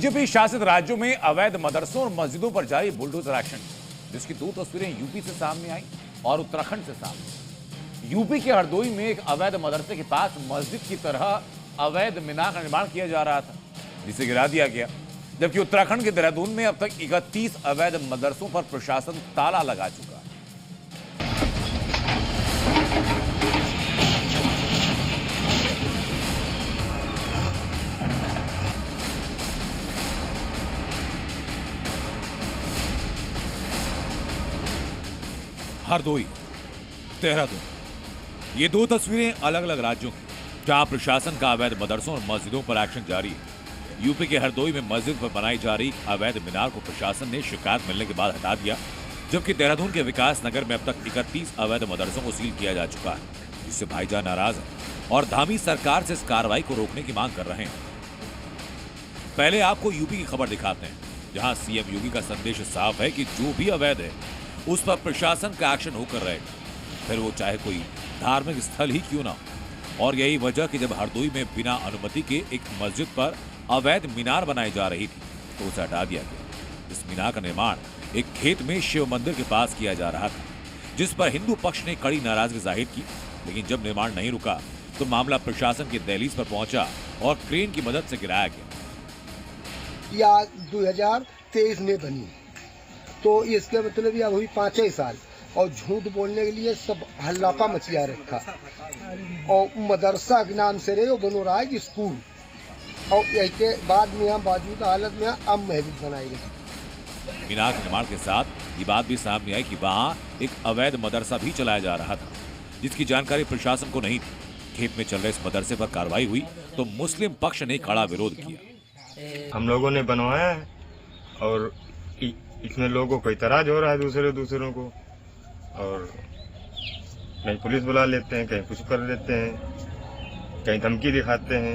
BJP शासित राज्यों में अवैध मदरसों और मस्जिदों पर जारी बुलडोजर एक्शन, जिसकी दो तस्वीरें यूपी से सामने आई और उत्तराखंड से सामने। यूपी के हरदोई में एक अवैध मदरसे के पास मस्जिद की तरह अवैध मीनार का निर्माण किया जा रहा था, जिसे गिरा दिया गया। जबकि उत्तराखंड के देहरादून में अब तक 31 अवैध मदरसों पर प्रशासन ताला लगा चुका है। हरदोई, देहरादून, ये दो तस्वीरें अलग अलग राज्यों की, जहां प्रशासन का अवैध मदरसों और मस्जिदों पर एक्शन जारी है। यूपी के हरदोई में मस्जिद पर बनाई जा रही अवैध मीनार को प्रशासन ने शिकायत मिलने के बाद हटा दिया, जबकि देहरादून के विकास नगर में अब तक 31 अवैध मदरसों को सील किया जा चुका है, जिससे भाईजान नाराज है और धामी सरकार से इस कार्रवाई को रोकने की मांग कर रहे हैं। पहले आपको यूपी की खबर दिखाते हैं, जहां सीएम योगी का संदेश साफ है कि जो भी अवैध है उस पर प्रशासन का एक्शन होकर रहेगा, फिर वो चाहे कोई धार्मिक स्थल ही क्यों ना हो। और यही वजह कि जब हरदोई में बिना अनुमति के एक मस्जिद पर अवैध मीनार बनाई जा रही थी तो उसे हटा दिया गया। इस मीनार का निर्माण एक खेत में शिव मंदिर के पास किया जा रहा था, जिस पर हिंदू पक्ष ने कड़ी नाराजगी जाहिर की। लेकिन जब निर्माण नहीं रुका तो मामला प्रशासन के दहलीज पर पहुंचा और क्रेन की मदद से गिराया गया। या 2023 में बनी, तो इसके मतलब यह हुई 5 साल, और झूठ बोलने के लिए सब हल्लापा मचिया रखा। और मदरसा के नाम से वो बनो रहा है स्कूल, और इसके बाद में हम बावजूद हालत में अब महजिद बनाई गई। मीनार के निर्माण के साथ ये बात भी सामने आई कि वहाँ एक अवैध मदरसा भी चलाया जा रहा था, जिसकी जानकारी प्रशासन को नहीं थी। खेत में चल रहे इस मदरसे पर कार्रवाई हुई तो मुस्लिम पक्ष ने कड़ा विरोध किया। हम लोगों ने बनवाया है और इसमें लोगों को इतराज हो रहा है दूसरों को, और कहीं पुलिस बुला लेते हैं, कहीं कुछ कर लेते हैं, कहीं धमकी दिखाते हैं।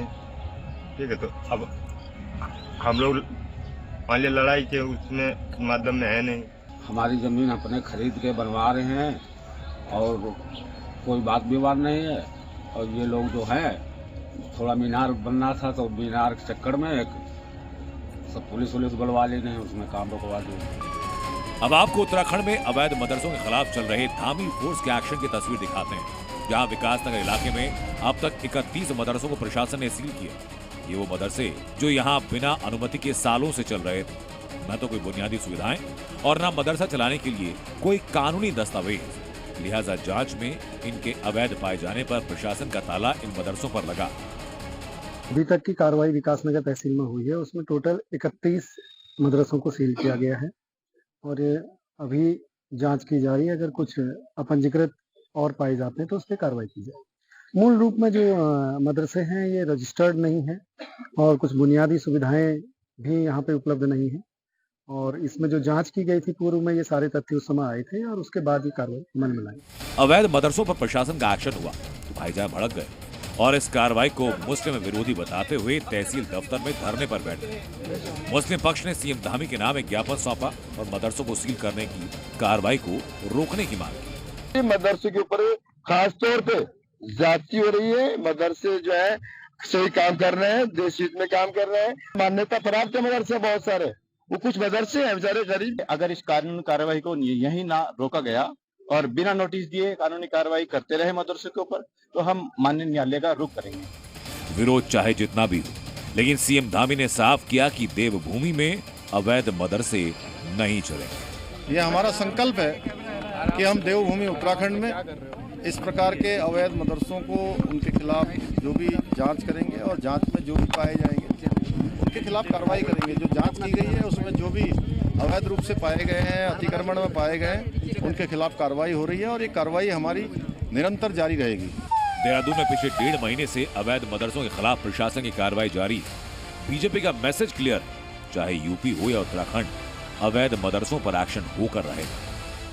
ठीक है, तो अब हम लोग मान लिया लड़ाई के उसमें माध्यम में है नहीं। हमारी जमीन अपने खरीद के बनवा रहे हैं और कोई बात विवाद नहीं है। और ये लोग जो है, थोड़ा मीनार बनना था तो मीनार के चक्कर में सब पुलिस बुलवा ली गई, उसमें काम रुकवा दिया। अब आपको उत्तराखंड में अवैध मदरसों के खिलाफ चल रहे धामी फोर्स के एक्शन की तस्वीर दिखाते हैं, जहां विकास नगर इलाके में अब तक 31 मदरसों को प्रशासन ने सील किया। ये वो मदरसे जो यहां बिना अनुमति के सालों से चल रहे थे, न तो कोई बुनियादी सुविधाएं और न मदरसा चलाने के लिए कोई कानूनी दस्तावेज। लिहाजा जांच में इनके अवैध पाए जाने पर प्रशासन का ताला इन मदरसों पर लगा। अभी तक की कार्रवाई विकासनगर तहसील में हुई है, उसमें टोटल 31 मदरसों को सील किया गया है और अभी जांच की जा रही है। अगर कुछ अपंजीकृत और पाए जाते हैं तो उस पर कार्रवाई की जाए। मूल रूप में जो मदरसे हैं ये रजिस्टर्ड नहीं है और कुछ बुनियादी सुविधाएं भी यहाँ पे उपलब्ध नहीं है, और इसमें जो जांच की गई थी पूर्व में ये सारे तथ्य उस समय आए थे और उसके बाद ही कार्रवाई अमल में लाई। अवैध मदरसों पर प्रशासन का एक्शन हुआ तो भाईजान भड़क गए और इस कार्रवाई को मुस्लिम विरोधी बताते हुए तहसील दफ्तर में धरने पर बैठे। मुस्लिम पक्ष ने सीएम धामी के नाम एक ज्ञापन सौंपा और मदरसों को सील करने की कार्रवाई को रोकने की मांग की। मदरसे के ऊपर खास तौर पे ज्यादती हो रही है। मदरसे जो है सही काम कर रहे हैं, देश हित में काम कर रहे हैं। मान्यता प्राप्त है मदरसे बहुत सारे, वो कुछ मदरसे हैं बेचारे गरीब। अगर इस कानूनी कार्रवाई को यही ना रोका गया और बिना नोटिस दिए कानूनी कार्रवाई करते रहे मदरसे के ऊपर, तो हम माननीय न्यायालय का रुख करेंगे। विरोध चाहे जितना भी हो, लेकिन सीएम धामी ने साफ किया कि देवभूमि में अवैध मदरसे नहीं चलेंगे। यह हमारा संकल्प है कि हम देवभूमि उत्तराखंड में इस प्रकार के अवैध मदरसों को, उनके खिलाफ जो भी जांच करेंगे और जांच में जो भी पाए जाएंगे उनके खिलाफ कार्रवाई करेंगे। जो जांच की गई है उसमें जो भी अवैध रूप से पाए गए हैं, अतिक्रमण में पाए गए, उनके खिलाफ कार्रवाई हो रही है और ये कार्रवाई हमारी निरंतर जारी रहेगी। देहरादून में पिछले 1.5 महीने से अवैध मदरसों के खिलाफ प्रशासन की कार्रवाई जारी है। बीजेपी का मैसेज क्लियर है, चाहे यूपी हो या उत्तराखंड, अवैध मदरसों पर एक्शन होकर रहेगा।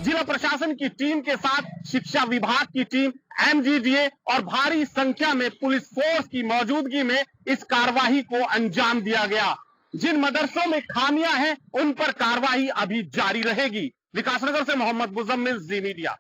जिला प्रशासन की टीम के साथ शिक्षा विभाग की टीम, एमजीडीए और भारी संख्या में पुलिस फोर्स की मौजूदगी में इस कार्रवाई को अंजाम दिया गया। जिन मदरसों में खामियां हैं उन पर कार्रवाई अभी जारी रहेगी। विकासनगर से मोहम्मद मुजम्मिल, जी मीडिया।